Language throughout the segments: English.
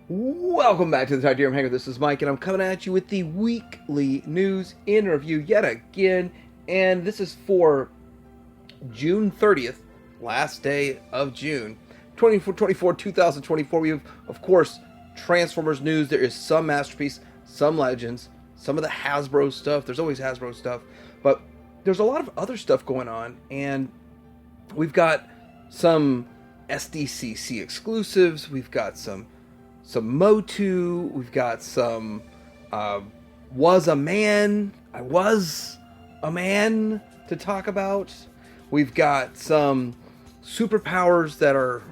Welcome back to the Titanium Hangar. This is Mike, and I'm coming at you with the weekly news in review yet again. And this is for June 30th, last day of June, 2024. We have, of course, Transformers news. There is some Masterpiece, some Legends, some of the Hasbro stuff. There's always Hasbro stuff, but there's a lot of other stuff going on, and we've got some SDCC exclusives. We've got some Motu, we've got some I was a man to talk about. We've got some superpowers that are,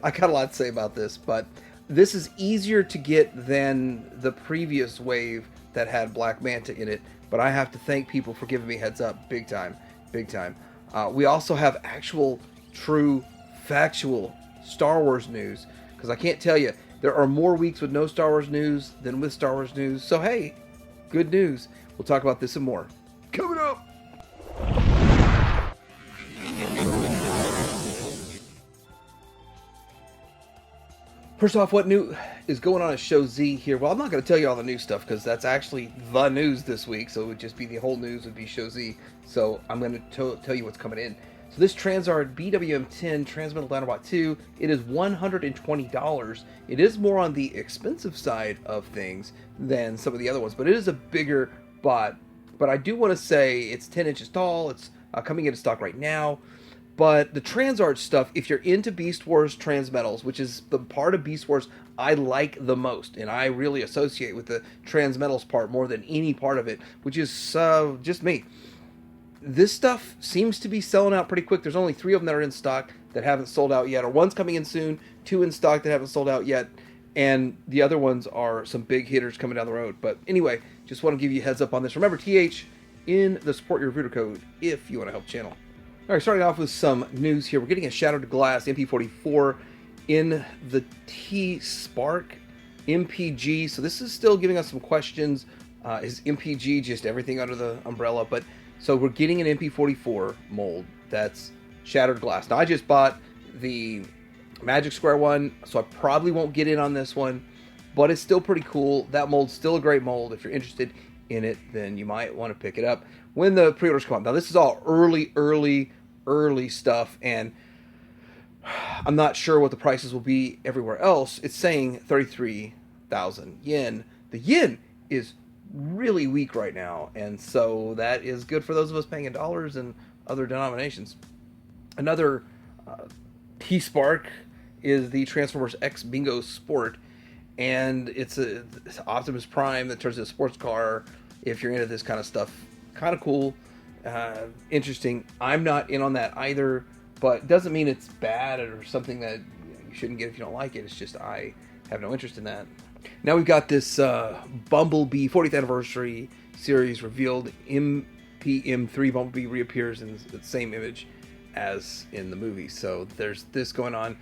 I got a lot to say about this, but this is easier to get than the previous wave that had Black Manta in it, but I have to thank people for giving me heads up, big time. We also have actual, true, factual Star Wars news, because I can't tell you, there are more weeks with no Star Wars news than with Star Wars news. So hey, good news. We'll talk about this and more coming up. First off, what new is going on at Show Z here? Well, I'm not going to tell you all the new stuff because that's actually the news this week, so it would just be the whole news would be Show Z. So I'm going to tell you what's coming in. So this Transart BWM10 Transmetal Dinobot 2, it is $120. It is more on the expensive side of things than some of the other ones, but it is a bigger bot. But I do want to say it's 10 inches tall. It's coming into stock right now. But the Transart stuff, if you're into Beast Wars Transmetals, which is the part of Beast Wars I like the most, and I really associate with the Transmetals part more than any part of it, which is just me. This stuff seems to be selling out pretty quick. There's only 3 of them that are in stock that haven't sold out yet, or one's coming in soon, 2 in stock that haven't sold out yet, and the other ones are some big hitters coming down the road. But anyway, just want to give you a heads up on this. Remember, TH in the Support Your Reviewer code if you want to help the channel. All right, starting off with some news here. We're getting a Shattered Glass MP44 in the T-Spark MPG. So this is still giving us some questions. Is MPG just everything under the umbrella? But so we're getting an MP44 mold that's Shattered Glass. Now, I just bought the Magic Square one, so I probably won't get in on this one, but it's still pretty cool. That mold's still a great mold. If you're interested in it, then you might want to pick it up when the pre-orders come out. Now, this is all early stuff, and I'm not sure what the prices will be everywhere else. It's saying 33,000 yen. The yen is really weak right now, and so that is good for those of us paying in dollars and other denominations. Another T-Spark is the Transformers X Bingo Sport, and it's Optimus Prime that turns into a sports car. If you're into this kind of stuff, kind of cool, interesting. I'm not in on that either, but doesn't mean it's bad or something that you shouldn't get if you don't like it. It's just I have no interest in that. Now we've got this Bumblebee 40th Anniversary Series revealed. MPM3 Bumblebee reappears in the same image as in the movie, so there's this going on.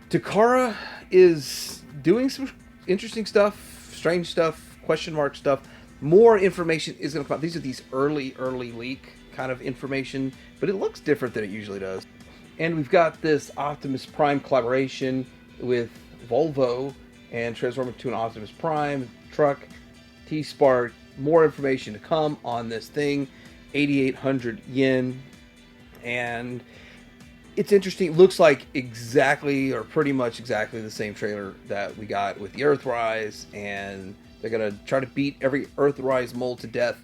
Takara is doing some interesting stuff, strange stuff, question mark stuff. More information is going to come out. These are these early leak kind of information, but it looks different than it usually does. And we've got this Optimus Prime collaboration with Volvo and transforming to an Optimus Prime truck, T-Spark. More information to come on this thing. 8,800 yen. And it's interesting. It looks like exactly, or pretty much exactly, the same trailer that we got with the Earthrise, and they're going to try to beat every Earthrise mold to death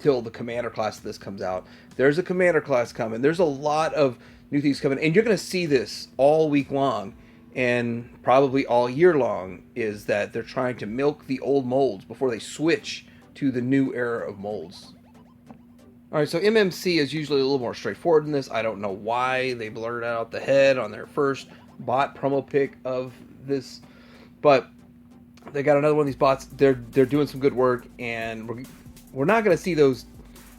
till the Commander class of this comes out. There's a Commander class coming. There's a lot of new things coming, and you're going to see this all week long and probably all year long, is that they're trying to milk the old molds before they switch to the new era of molds. Alright, so MMC is usually a little more straightforward in this. I don't know why they blurred out the head on their first bot promo pic of this, but they got another one of these bots. They're doing some good work, and we're not going to see those,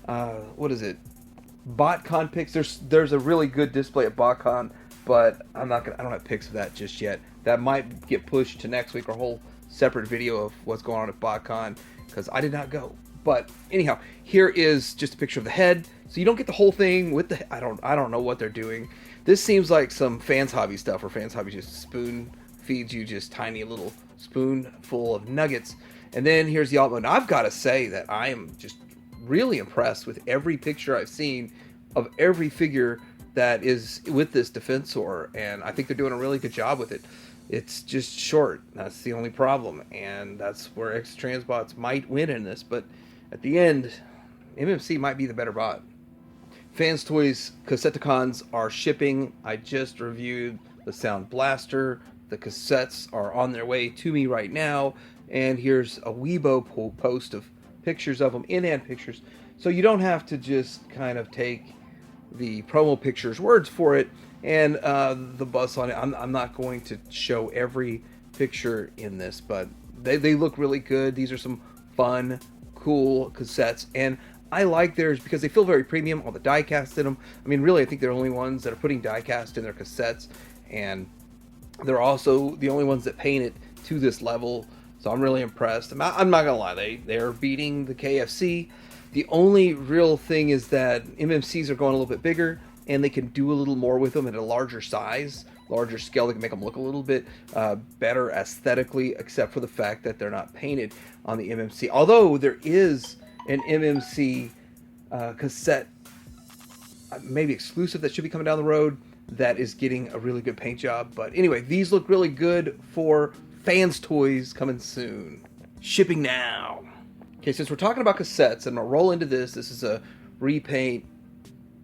Botcon pics. There's a really good display at Botcon, but I don't have pics of that just yet. That might get pushed to next week, or a whole separate video of what's going on at Botcon, because I did not go. But anyhow, here is just a picture of the head, so you don't get the whole thing with the. I don't know what they're doing. This seems like some Fans Hobby stuff, where Fans Hobby just spoon feeds you just tiny little spoonful of nuggets. And then here's the alt mode. Now, I've got to say that I am just really impressed with every picture I've seen of every figure that is with this Defensor, and I think they're doing a really good job with it. It's just short. That's the only problem, and that's where X Transbots might win in this. But at the end, MMC might be the better bot. FansToys Cassetticons are shipping. I just reviewed the Sound Blaster. The cassettes are on their way to me right now, and here's a Weibo post of pictures of them, in-hand pictures, so you don't have to just kind of take the promo pictures words for it and the buzz on it. I'm not going to show every picture in this, but they look really good. These are some fun, cool cassettes, and I like theirs because they feel very premium. All the die cast in them. I mean, really, I think they're the only ones that are putting die cast in their cassettes, and they're also the only ones that paint it to this level. So I'm really impressed. I'm not gonna lie, they're beating the KFC. The only real thing is that MMCs are going a little bit bigger, and they can do a little more with them at a larger size, larger scale. They can make them look a little bit better aesthetically, except for the fact that they're not painted on the MMC. Although there is an MMC cassette, maybe exclusive, that should be coming down the road, that is getting a really good paint job. But anyway, these look really good for FansToys, coming soon. Shipping now. Okay, since we're talking about cassettes, I'm going to roll into this. This is a repaint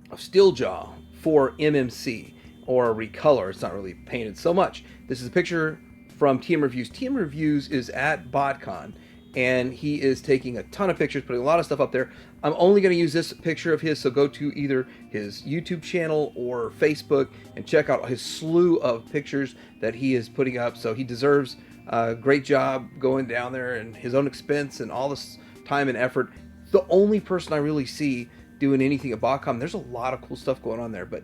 of Steeljaw for MMC, or a recolor. It's not really painted so much. This is a picture from TM Reviews. TM Reviews is at Botcon, and he is taking a ton of pictures, putting a lot of stuff up there. I'm only going to use this picture of his, so go to either his YouTube channel or Facebook and check out his slew of pictures that he is putting up. So he deserves a great job going down there and his own expense and all this time and effort. The only person I really see doing anything at Botcon. There's a lot of cool stuff going on there. But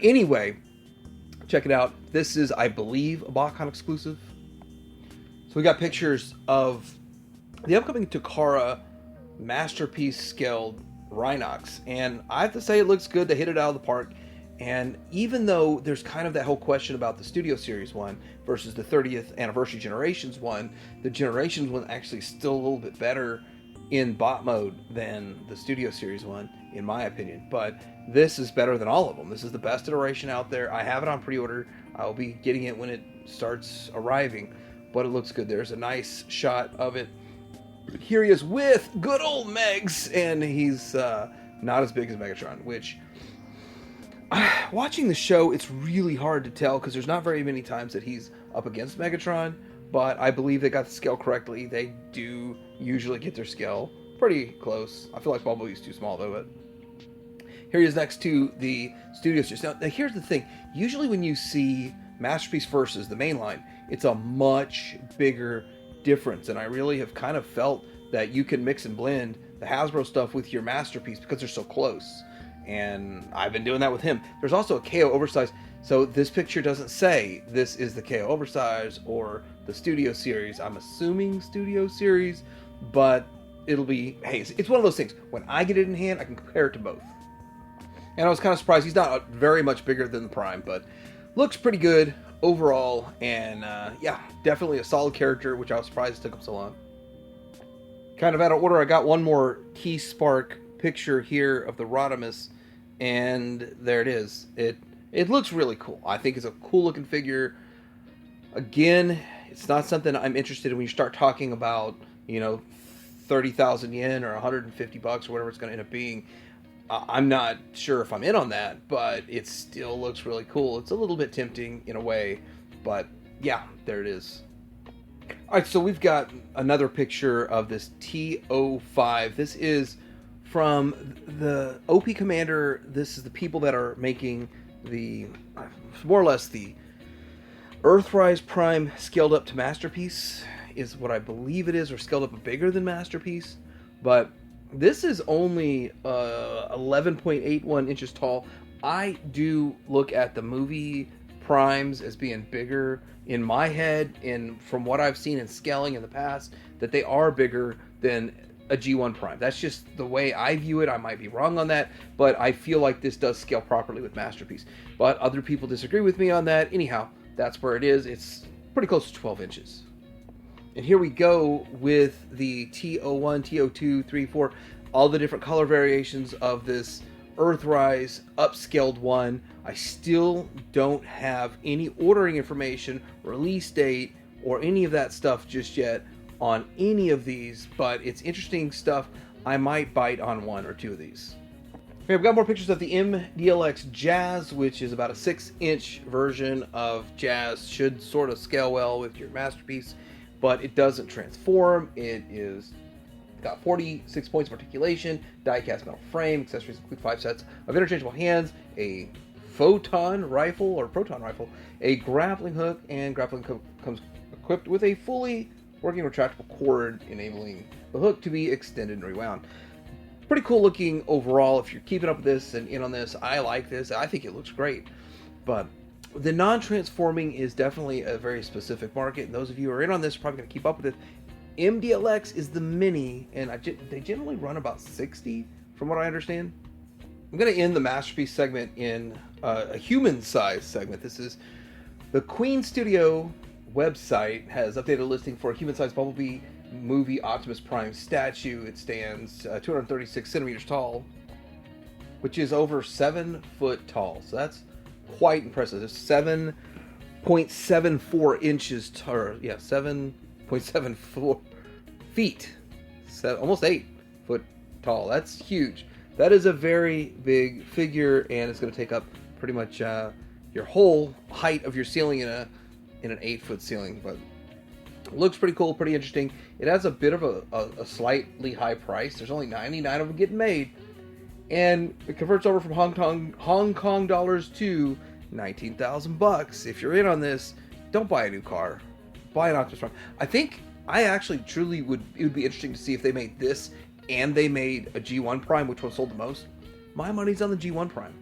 anyway, check it out. This is, I believe, a Botcon exclusive. So we got pictures of the upcoming Takara Masterpiece scaled Rhinox, and I have to say it looks good. They hit it out of the park. And even though there's kind of that whole question about the Studio Series one versus the 30th Anniversary Generations one, the Generations one actually is still a little bit better in bot mode than the Studio Series one, in my opinion. But this is better than all of them. This is the best iteration out there. I have it on pre-order. I'll be getting it when it starts arriving, but it looks good. There's a nice shot of it. Here he is with good old Megs, and he's not as big as Megatron, which, watching the show, it's really hard to tell because there's not very many times that he's up against Megatron, but I believe they got the scale correctly. They do usually get their scale pretty close. I feel like Bumblebee's too small though, but here he is next to the Studio Series. Now here's the thing. Usually when you see Masterpiece versus the Mainline, it's a much bigger difference, and I really have kind of felt that you can mix and blend the Hasbro stuff with your Masterpiece because they're so close, and I've been doing that with him. There's also a KO Oversize, so this picture doesn't say this is the KO Oversize or the Studio Series. I'm assuming Studio Series, but it'll be, hey, it's one of those things. When I get it in hand, I can compare it to both. And I was kind of surprised. He's not very much bigger than the Prime, but looks pretty good overall, and yeah, definitely a solid character, which I was surprised it took him so long. Kind of out of order, I got one more Key Spark picture here of the Rodimus, and there it is. It looks really cool. I think it's a cool looking figure. Again, it's not something I'm interested in when you start talking about, you know, 30,000 yen or 150 bucks or whatever it's going to end up being. I'm not sure if I'm in on that, but it still looks really cool. It's a little bit tempting in a way, but yeah, there it is. All right, so we've got another picture of this T05. This is from the OP Commander. This is the people that are making the, more or less the Earthrise Prime scaled up to Masterpiece is what I believe it is, or scaled up bigger than Masterpiece, but this is only 11.81 inches tall. I do look at the movie Primes as being bigger in my head, and from what I've seen in scaling in the past, that they are bigger than a G1 Prime. That's just the way I view it. I might be wrong on that, but I feel like this does scale properly with Masterpiece. But other people disagree with me on that. Anyhow, that's where it is. It's pretty close to 12 inches. And here we go with the T01, T02, 3, 4, all the different color variations of this Earthrise upscaled one. I still don't have any ordering information, release date, or any of that stuff just yet on any of these, but it's interesting stuff. I might bite on one or two of these. Here, I've got more pictures of the MDLX Jazz, which is about a 6-inch version of Jazz. Should sort of scale well with your Masterpiece, but it doesn't transform. It is got 46 points of articulation, die-cast metal frame, accessories include 5 sets of interchangeable hands, a proton rifle, a grappling hook, and grappling hook comes equipped with a fully working retractable cord, enabling the hook to be extended and rewound. Pretty cool looking overall. If you're keeping up with this and in on this, I like this. I think it looks great. But the non-transforming is definitely a very specific market, and those of you who are in on this are probably going to keep up with it. MDLX is the mini, and they generally run about 60, from what I understand. I'm going to end the Masterpiece segment in a human-size segment. This is the Queen Studio website has updated a listing for a human-sized Bumblebee movie Optimus Prime statue. It stands 236 centimeters tall, which is over 7 foot tall. So that's quite impressive. It's 7.74 inches, 7.74 feet, almost 8 foot tall. That's huge. That is a very big figure, and it's going to take up pretty much your whole height of your ceiling in an 8-foot ceiling. But it looks pretty cool, pretty interesting. It has a bit of a slightly high price. There's only 99 of them getting made, and it converts over from Hong Kong dollars to 19,000 bucks. If you're in on this, don't buy a new car. Buy an Optimus Prime. I actually truly it would be interesting to see if they made this and they made a G1 Prime, which one sold the most. My money's on the G1 Prime.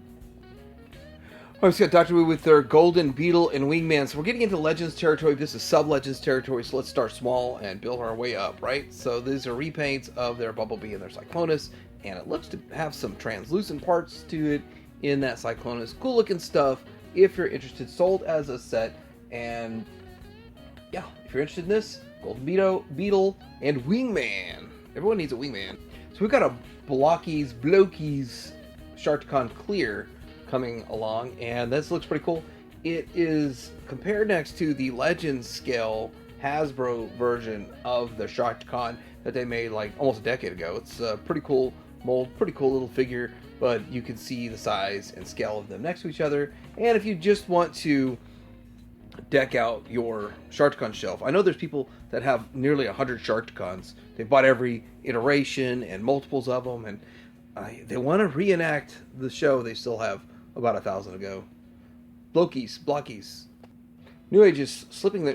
I've got Dr. Wu with their Golden Beetle and Wingman. So we're getting into Legends territory. This is sub-Legends territory, so let's start small and build our way up, right? So these are repaints of their Bumblebee and their Cyclonus, and it looks to have some translucent parts to it in that Cyclonus. Cool looking stuff. If you're interested, sold as a set. And yeah, if you're interested in this, Golden Beetle and Wingman. Everyone needs a Wingman. So we've got a Blokies Sharkticon Clear coming along, and this looks pretty cool. It is compared next to the Legends scale Hasbro version of the Sharkticon that they made like almost a decade ago. It's a pretty cool mold, pretty cool little figure, but you can see the size and scale of them next to each other. And if you just want to deck out your Sharkticon shelf, I know there's people that have nearly 100 Sharkticons. They bought every iteration and multiples of them, and they want to reenact the show. They still have about 1,000 to go. Blokies. New Age is slipping you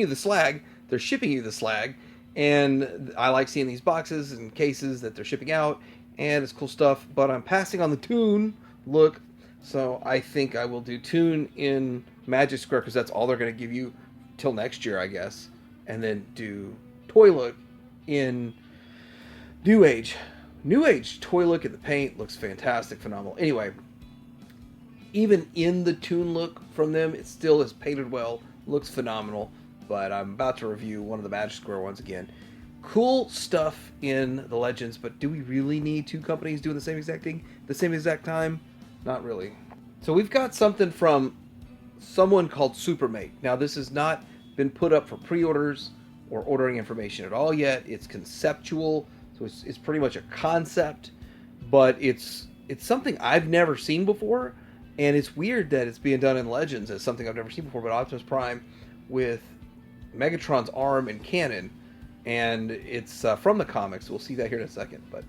the slag. They're shipping you the slag, and I like seeing these boxes and cases that they're shipping out, and it's cool stuff. But I'm passing on the Toon look, so I think I will do Toon in Magic Square because that's all they're going to give you till next year, I guess, and then do Toy look in New Age. New Age toy look at the paint looks fantastic, phenomenal. Anyway, even in the Toon look from them, it still is painted well, looks phenomenal. But I'm about to review one of the Magic Square ones again. Cool stuff in the Legends, but do we really need two companies doing the same exact thing, the same exact time? Not really. So we've got something from someone called Supermate. Now this has not been put up for pre-orders or ordering information at all yet. It's conceptual. So it's pretty much a concept, but it's something I've never seen before, and it's weird that it's being done in Legends as something I've never seen before, but Optimus Prime with Megatron's arm and cannon, and it's from the comics. We'll see that here in a second, but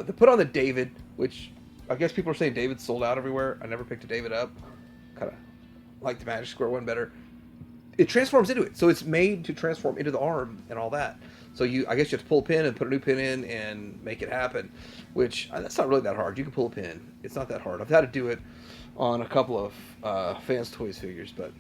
they put on the David, which I guess people are saying David's sold out everywhere. I never picked a David up. Kind of like the Magic Square one better. It transforms into it, so it's made to transform into the arm and all that. So I guess you have to pull a pin and put a new pin in and make it happen, which that's not really that hard. You can pull a pin. It's not that hard. I've had to do it on a couple of FansToys figures, but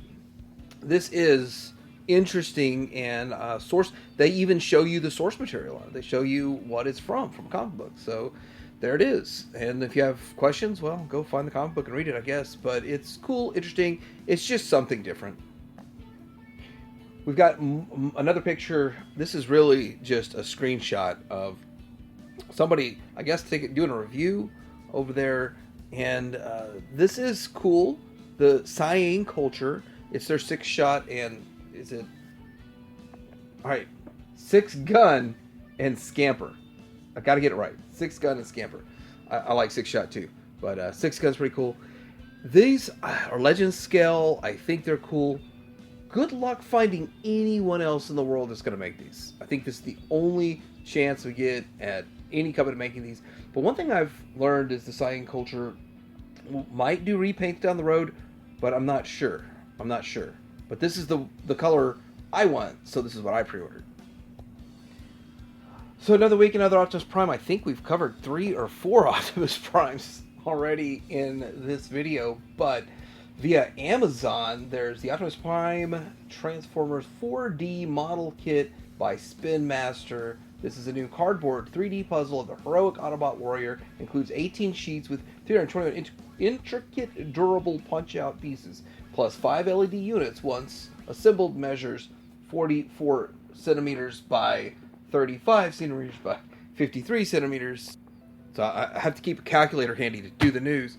this is interesting and source. They even show you the source material on it. They show you what it's from a comic book. So there it is. And if you have questions, well, go find the comic book and read it, I guess. But it's cool, interesting. It's just something different. We've got another picture. This is really just a screenshot of somebody, I guess, doing a review over there. And this is cool. The Sayan culture. It's their 6-shot and is it? All right, 6-gun and Scamper. I got to get it right. 6-gun and Scamper. I like 6-shot too, but 6-gun's pretty cool. These are Legend scale. I think they're cool. Good luck finding anyone else in the world that's going to make these. I think this is the only chance we get at any company making these. But one thing I've learned is the Sayan culture might do repaints down the road, but I'm not sure. But this is the color I want, so this is what I pre-ordered. So another week, another Optimus Prime. I think we've covered 3 or 4 Optimus Primes already in this video, but via Amazon, there's the Optimus Prime Transformers 4D model kit by Spin Master. This is a new cardboard 3D puzzle of the heroic Autobot warrior. Includes 18 sheets with 321 intricate, durable punch-out pieces, plus 5 LED units. Once assembled, measures 44 centimeters by 35 centimeters by 53 centimeters. So I have to keep a calculator handy to do the news.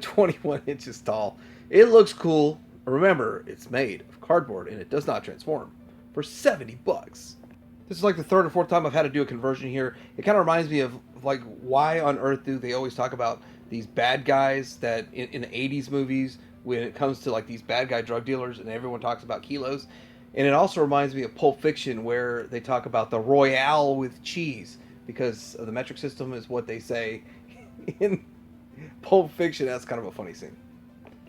21 inches tall. It looks cool. Remember, it's made of cardboard and it does not transform. For $70. This is like the 3rd or 4th time I've had to do a conversion here. It kind of reminds me of like, why on earth do they always talk about these bad guys that in the 80s movies when it comes to like these bad guy drug dealers and everyone talks about kilos. And it also reminds me of Pulp Fiction where they talk about the Royale with cheese because of the metric system is what they say in Pulp Fiction. That's kind of a funny scene.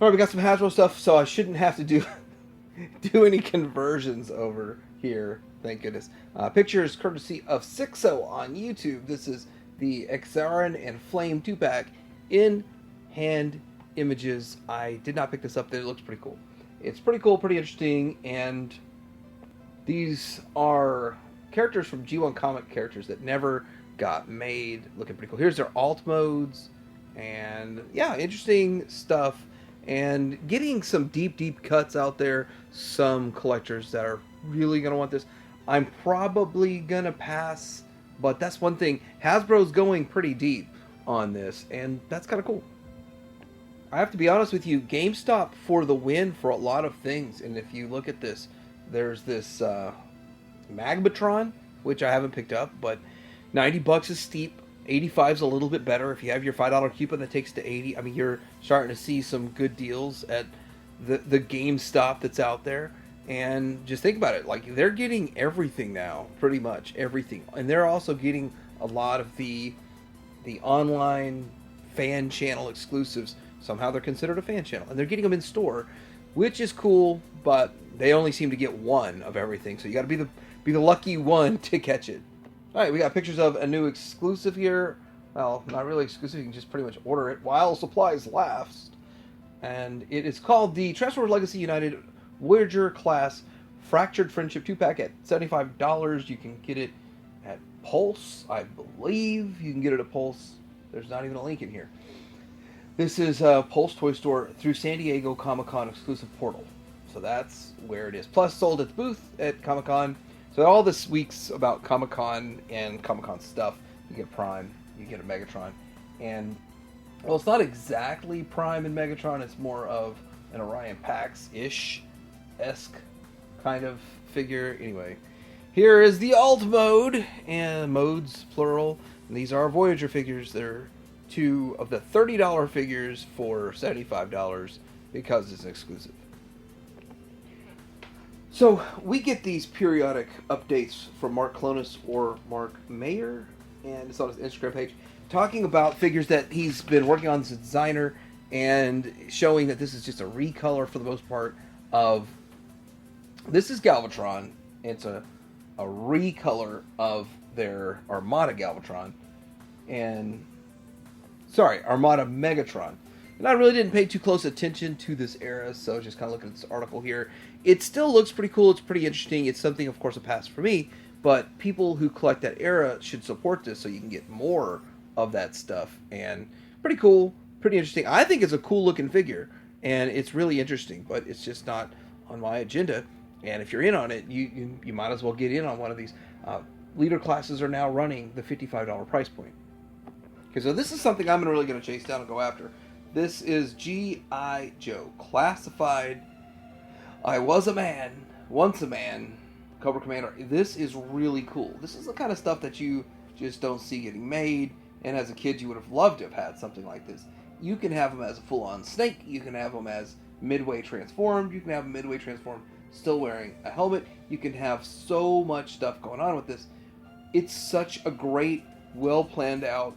All right, we got some Hasbro stuff, so I shouldn't have to do any conversions over here. Thank goodness. Pictures courtesy of Sixo on YouTube. This is the Exaran and Flame 2-pack in hand images. I did not pick this up. It looks pretty cool. It's pretty cool, pretty interesting, and these are characters from G1 comic characters that never got made. Looking pretty cool. Here's their alt modes, and yeah, interesting stuff. And getting some deep cuts out there. Some collectors that are really going to want this. I'm probably going to pass, but that's one thing. Hasbro's going pretty deep on this, and that's kind of cool. I have to be honest with you, GameStop for the win for a lot of things. And if you look at this, there's this Magmatron, which I haven't picked up, but $90 is steep. 85 is a little bit better. If you have your $5 coupon that takes to 80, I mean, you're starting to see some good deals at the GameStop that's out there. And just think about it, like they're getting everything now, pretty much everything. And they're also getting a lot of the online fan channel exclusives. Somehow they're considered a fan channel, and they're getting them in store, which is cool, but they only seem to get one of everything. So you got to be the lucky one to catch it. All right, we got pictures of a new exclusive here. Well, not really exclusive. You can just pretty much order it while supplies last. And it is called the Transformers Legacy United Voyager Class Fractured Friendship 2-pack at $75. You can get it at Pulse, I believe. You can get it at Pulse. There's not even a link in here. This is Pulse Toy Store through San Diego Comic-Con exclusive portal. So that's where it is. Plus sold at the booth at Comic-Con. So all this week's about Comic-Con and Comic-Con stuff. You get Prime, you get a Megatron. And, well, it's not exactly Prime and Megatron. It's more of an Orion Pax-ish-esque kind of figure. Anyway, here is the alt mode, and modes, plural. And these are Voyager figures. They're 2 of the $30 figures for $75 because it's an exclusive. So we get these periodic updates from Mark Clonis or Mark Mayer, and it's on his Instagram page, talking about figures that he's been working on as a designer and showing that this is just a recolor for the most part of, this is Galvatron. It's a recolor of their Armada Galvatron, and sorry, Armada Megatron. And I really didn't pay too close attention to this era, so just kind of looking at this article here. It still looks pretty cool. It's pretty interesting. It's something, of course, a pass for me, but people who collect that era should support this so you can get more of that stuff. And pretty cool, pretty interesting. I think it's a cool looking figure, and it's really interesting, but it's just not on my agenda. And if you're in on it, you might as well get in on one of these. Leader classes are now running the $55 price point. Okay, so this is something I'm really going to chase down and go after. This is G.I. Joe, classified. I was a man, once a man, Cobra Commander. This is really cool. This is the kind of stuff that you just don't see getting made, and as a kid you would have loved to have had something like this. You can have them as a full-on snake, you can have them as midway transformed, you can have them midway transformed still wearing a helmet. You can have so much stuff going on with this. It's such a great, well planned out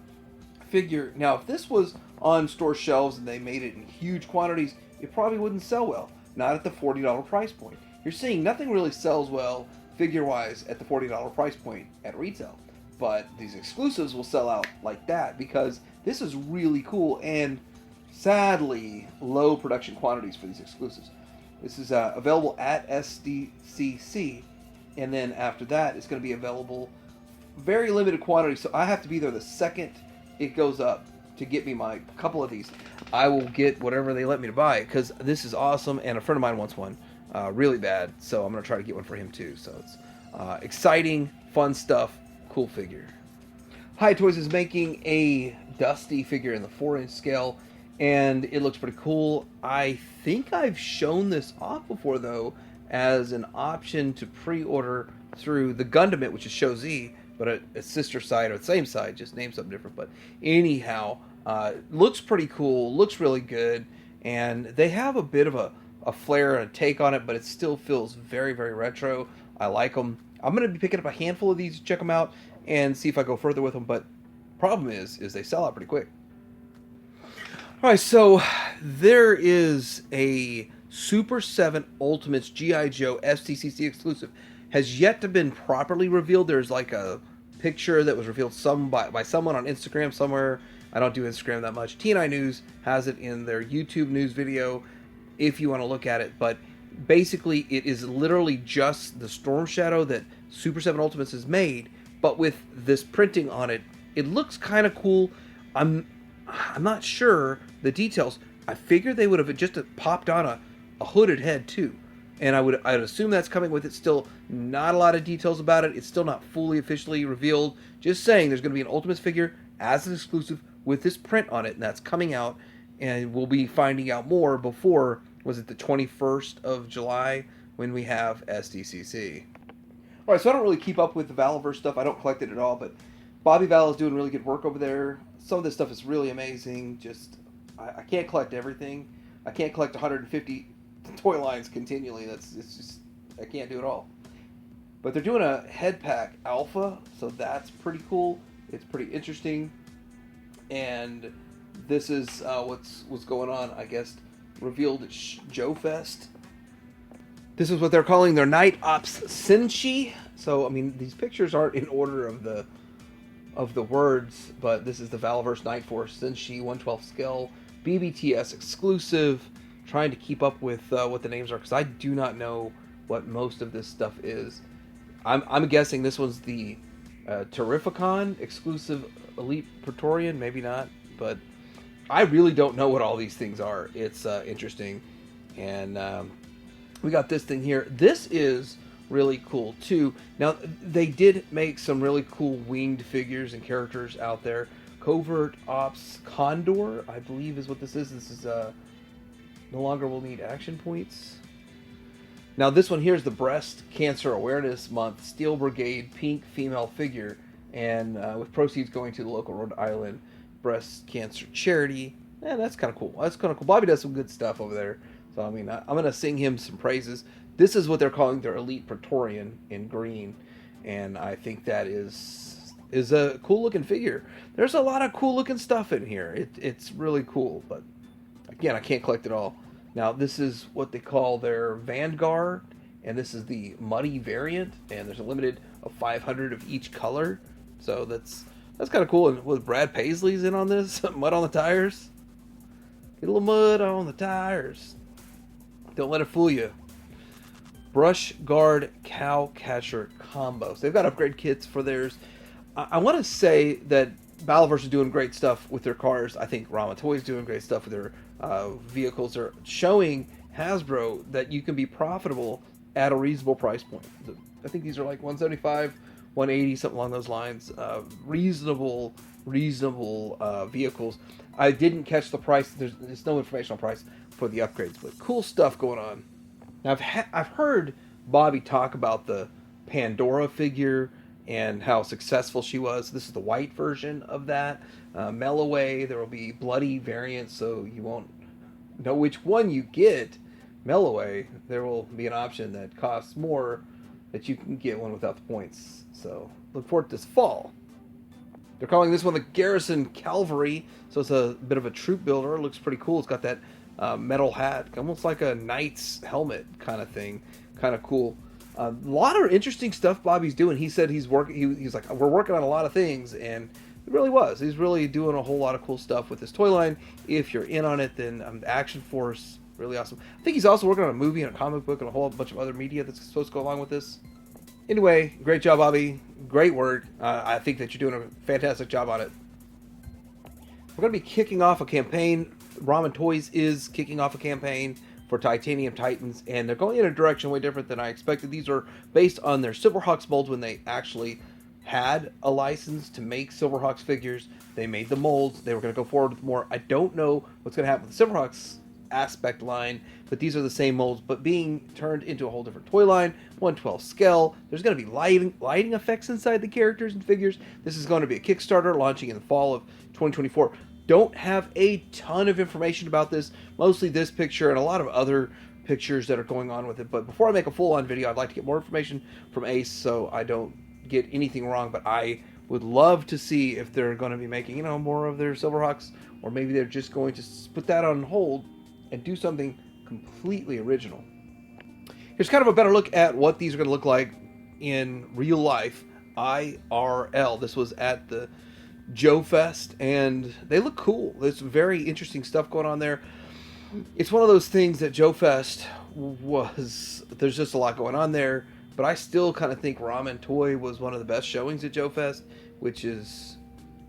figure. Now, if this was on store shelves and they made it in huge quantities, it probably wouldn't sell well. Not at the $40 price point. You're seeing nothing really sells well figure-wise at the $40 price point at retail. But these exclusives will sell out like that because this is really cool and sadly low production quantities for these exclusives. This is available at SDCC, and then after that it's going to be available very limited quantity, so I have to be there the second it goes up to get me my couple of these. I will get whatever they let me to buy because this is awesome, and a friend of mine wants one really bad, so I'm going to try to get one for him too. So it's exciting, fun stuff, cool figure. HIYA Toys is making a Dusty figure in the 4-inch scale, and it looks pretty cool. I think I've shown this off before, though, as an option to pre-order through the Gundam It, which is Show Z, but a sister side or the same side, just named something different. But anyhow, looks pretty cool, looks really good, and they have a bit of a flair and a take on it, but it still feels very, very retro. I like them. I'm going to be picking up a handful of these to check them out and see if I go further with them, but problem is they sell out pretty quick. Alright, so there is a Super7 Ultimates G.I. Joe SDCC exclusive. Has yet to been properly revealed. There's like a picture that was revealed by someone on Instagram somewhere. I don't do Instagram that much. TNI News has it in their YouTube news video if you want to look at it. But basically it is literally just the Storm Shadow that Super7 Ultimates has made, but with this printing on it. It looks kind of cool. I'm not sure the details. I figured they would have just popped on a hooded head too, and I'd assume that's coming with it. Still not a lot of details about it. It's still not fully officially revealed. Just saying there's going to be an Ultimates figure as an exclusive with this print on it, and that's coming out, and we'll be finding out more before, was it the 21st of July when we have SDCC. Alright, so I don't really keep up with the Valerse stuff. I don't collect it at all, but Bobby Vala is doing really good work over there. Some of this stuff is really amazing. Just, I can't collect everything. I can't collect 150 toy lines continually. It's just, I can't do it all. But they're doing a head pack alpha, so that's pretty cool. It's pretty interesting. And this is what's going on, I guess, revealed at Joe Fest. This is what they're calling their Night Ops Senshi. So, I mean, these pictures aren't in order of the words, but this is the Valerse Night Force Senshi 1/12 scale BBTS exclusive. Trying to keep up with what the names are because I do not know what most of this stuff is. I'm guessing this one's the Terrificon exclusive Elite Praetorian, maybe not, but I really don't know what all these things are. It's interesting, and we got this thing here. This is really cool too. Now they did make some really cool winged figures and characters out there. Covert Ops Condor, I believe, is what this is. This is no longer will need action points. Now this one here is the Breast Cancer Awareness Month Steel Brigade pink female figure, and with proceeds going to the local Rhode Island breast cancer charity. Yeah, that's kind of cool. That's kind of cool. Bobby does some good stuff over there. So, I mean, I'm going to sing him some praises. This is what they're calling their Elite Praetorian in green. And I think that is a cool-looking figure. There's a lot of cool-looking stuff in here. It's really cool. But, again, I can't collect it all. Now, this is what they call their Vanguard. And this is the Muddy variant. And there's a limited of 500 of each color. So, that's kind of cool. And with Brad Paisley's in on this, mud on the tires. Get a little mud on the tires. Don't let it fool you. Brush Guard Cow Catcher Combo. So they've got upgrade kits for theirs. I want to say that Valerse is doing great stuff with their cars. I think Ramen Toy is doing great stuff with their vehicles. They're showing Hasbro that you can be profitable at a reasonable price point. I think these are like 175, 180, something along those lines. Reasonable vehicles. I didn't catch the price. There's no information on price for the upgrades, but cool stuff going on. Now I've heard Bobby talk about the Pandora figure and how successful she was. This is the white version of that. Melloway, there will be bloody variants, so you won't know which one you get. Melloway, there will be an option that costs more, that you can get one without the points. So look forward to this fall. They're calling this one the Garrison Cavalry, so it's a bit of a troop builder. It looks pretty cool. It's got that metal hat, almost like a knight's helmet kind of thing. Kind of cool. A lot of interesting stuff Bobby's doing. He said he's working. He's like, we're working on a lot of things, and it really was. He's really doing a whole lot of cool stuff with this toy line. If you're in on it, then Action Force, really awesome. I think he's also working on a movie and a comic book and a whole bunch of other media that's supposed to go along with this. Anyway, great job, Bobby. Great work. I think that you're doing a fantastic job on it. We're going to be kicking off a campaign. Ramen Toys is kicking off a campaign for Titanium Titans, and they're going in a direction way different than I expected. These are based on their Silverhawks molds when they actually had a license to make Silverhawks figures. They made the molds. They were going to go forward with more. I don't know what's going to happen with the Silverhawks aspect line, but these are the same molds, but being turned into a whole different toy line. 1/12 scale. There's going to be lighting effects inside the characters and figures. This is going to be a Kickstarter launching in the fall of 2024. Don't have a ton of information about this. Mostly this picture and a lot of other pictures that are going on with it. But before I make a full-on video, I'd like to get more information from Ace so I don't get anything wrong. But I would love to see if they're going to be making, more of their Silverhawks, or maybe they're just going to put that on hold and do something completely original. Here's kind of a better look at what these are going to look like in real life, IRL. This was at the Joe Fest, and they look cool. There's very interesting stuff going on there. It's one of those things that Joe Fest was, there's just a lot going on there, but I still kind of think Ramen Toy was one of the best showings at Joe Fest, which is,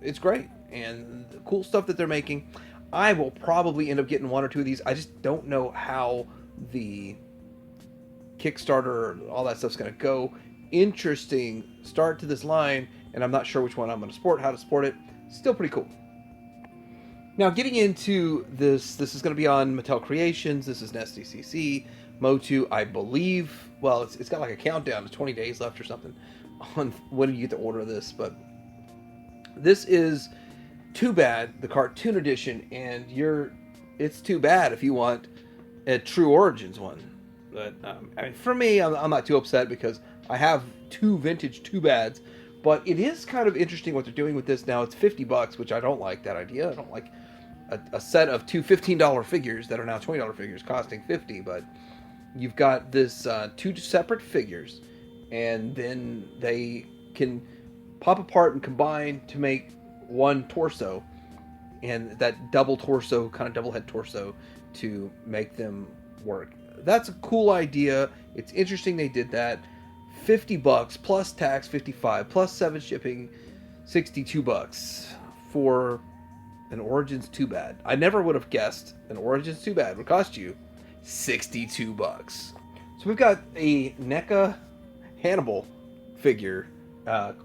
it's great, and the cool stuff that they're making. I will probably end up getting one or two of these. I just don't know how the Kickstarter, all that stuff's going to go. Interesting start to this line, and I'm not sure which one I'm going to support, how to support it. Still pretty cool. Now, getting into this is going to be on Mattel Creations. This is an SDCC. Motu, I believe, well, it's got like a countdown to 20 days left or something on when you get to order this, but this is Too Bad, the cartoon edition, and it's too bad if you want a True Origins one. But for me, I'm not too upset because I have two vintage Too Bads, but it is kind of interesting what they're doing with this now. It's $50, which I don't like that idea. I don't like a set of two $15 figures that are now $20 figures costing $50, but you've got this two separate figures, and then they can pop apart and combine to make one torso, and that double torso, kind of double head torso, to make them work. That's a cool idea. It's interesting they did that. $50 plus tax, $55 plus 7 shipping, $62 for an Origins Too Bad. I never would have guessed an Origins Too Bad would cost you $62. So we've got a NECA Hannibal figure.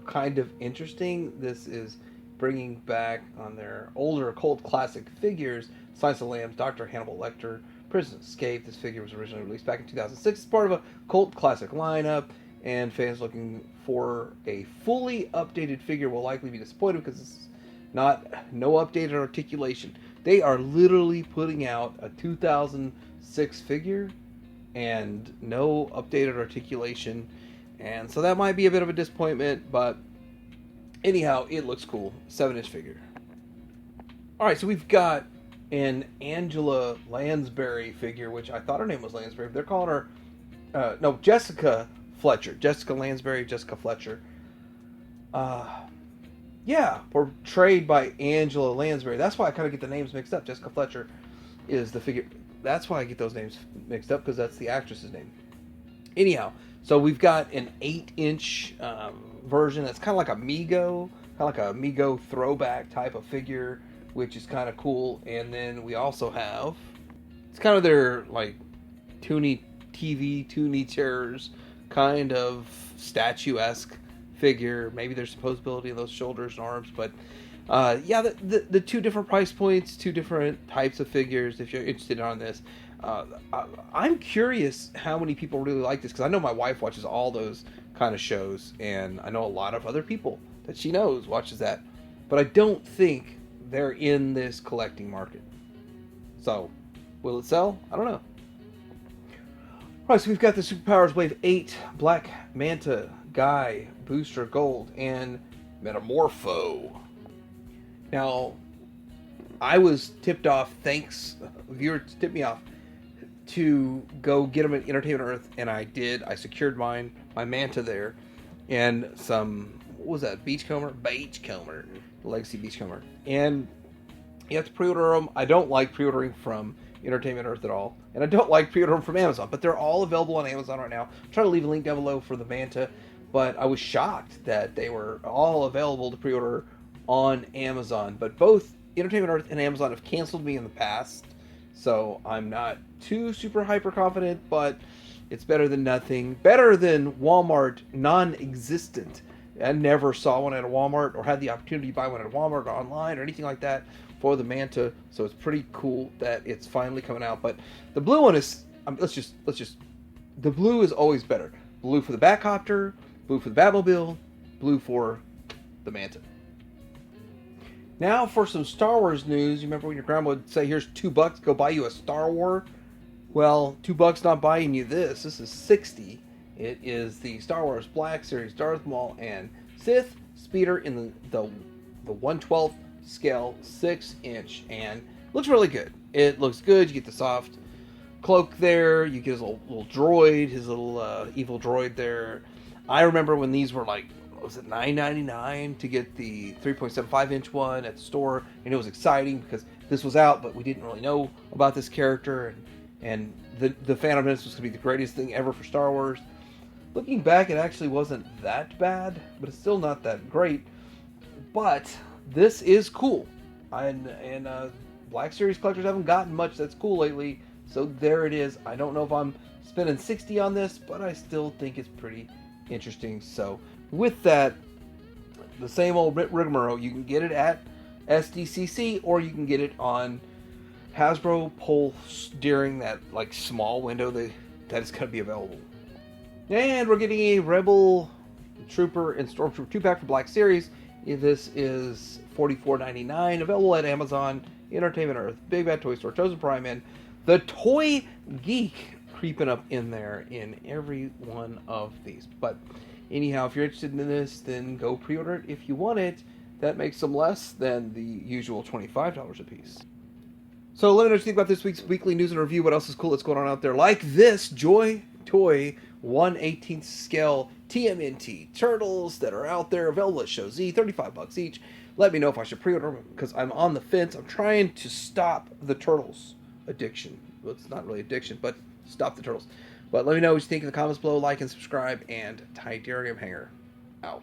Kind of interesting. This is bringing back on their older cult classic figures, Silence of the Lambs, Dr. Hannibal Lecter, Prison Escape. This figure was originally released back in 2006 as part of a cult classic lineup, and fans looking for a fully updated figure will likely be disappointed because it's no updated articulation. They are literally putting out a 2006 figure and no updated articulation, and so that might be a bit of a disappointment, but anyhow, it looks cool. 7-inch figure. Alright, so we've got an Angela Lansbury figure, which I thought her name was Lansbury, but they're calling her Jessica Fletcher. Jessica Lansbury, Jessica Fletcher. Portrayed by Angela Lansbury. That's why I kind of get the names mixed up. Jessica Fletcher is the figure. That's why I get those names mixed up, because that's the actress's name. Anyhow, so we've got an 8-inch version that's kind of like a Mego throwback type of figure, which is kind of cool. And then we also have, it's kind of their like Toonie TV Toonie Terrors kind of statuesque figure. Maybe there's some posability in those shoulders and arms, but yeah, the two different price points, two different types of figures. If you're interested on this, I'm curious how many people really like this, because I know my wife watches all those kind of shows, and I know a lot of other people that she knows watches that, but I don't think they're in this collecting market. So, will it sell? I don't know. Alright, so we've got the Superpowers Wave 8 Black Manta Guy Booster Gold and Metamorpho. Now, I was tipped off, thanks, viewers tipped me off, to go get them at Entertainment Earth, and I did. I secured my Manta there, and some, what was that, Beachcomber? Beachcomber. Legacy Beachcomber. And you have to pre-order them. I don't like pre-ordering from Entertainment Earth at all, and I don't like pre-ordering from Amazon, but they're all available on Amazon right now. I'm trying to leave a link down below for the Manta, but I was shocked that they were all available to pre-order on Amazon. But both Entertainment Earth and Amazon have canceled me in the past, so I'm not too super hyper confident, but it's better than nothing. Better than Walmart non-existent. I never saw one at a Walmart or had the opportunity to buy one at a Walmart or online or anything like that for the Manta, so it's pretty cool that it's finally coming out. But the blue one is, let's just, the blue is always better. Blue for the Batcopter, blue for the Batmobile, blue for the Manta. Now for some Star Wars news. You remember when your grandma would say, here's $2, go buy you a Star Wars? Well, $2 not buying you this. This is 60. It is the Star Wars Black Series Darth Maul and Sith Speeder in the 1/12 scale 6-inch, and looks really good. It looks good. You get the soft cloak there. You get his little droid, his little evil droid there. I remember when these were like, what was it, $9.99 to get the 3.75-inch one at the store, and it was exciting because this was out, but we didn't really know about this character, and the Phantom Menace was going to be the greatest thing ever for Star Wars. Looking back, it actually wasn't that bad, but it's still not that great. But this is cool, and Black Series collectors haven't gotten much that's cool lately, so there it is. I don't know if I'm spending $60 on this, but I still think it's pretty interesting. So with that, the same old rigmarole. You can get it at SDCC, or you can get it on Hasbro Pulse during that like small window that is going to be available. And we're getting a Rebel Trooper and Stormtrooper 2-pack for Black Series. This is $44.99, available at Amazon, Entertainment Earth, Big Bad Toy Store, Chosen Prime, and the Toy Geek creeping up in there in every one of these. But anyhow, if you're interested in this, then go pre-order it if you want it. That makes them less than the usual $25 a piece. So let me know what you think about this week's weekly news and review. What else is cool that's going on out there? Like this Joy Toy 1/18 scale TMNT turtles that are out there, available at Show Z, $35 each. Let me know if I should pre-order them, because I'm on the fence. I'm trying to stop the turtles addiction. Well, it's not really addiction, but stop the turtles. But let me know what you think in the comments below. Like and subscribe, and Tidarium Hanger out.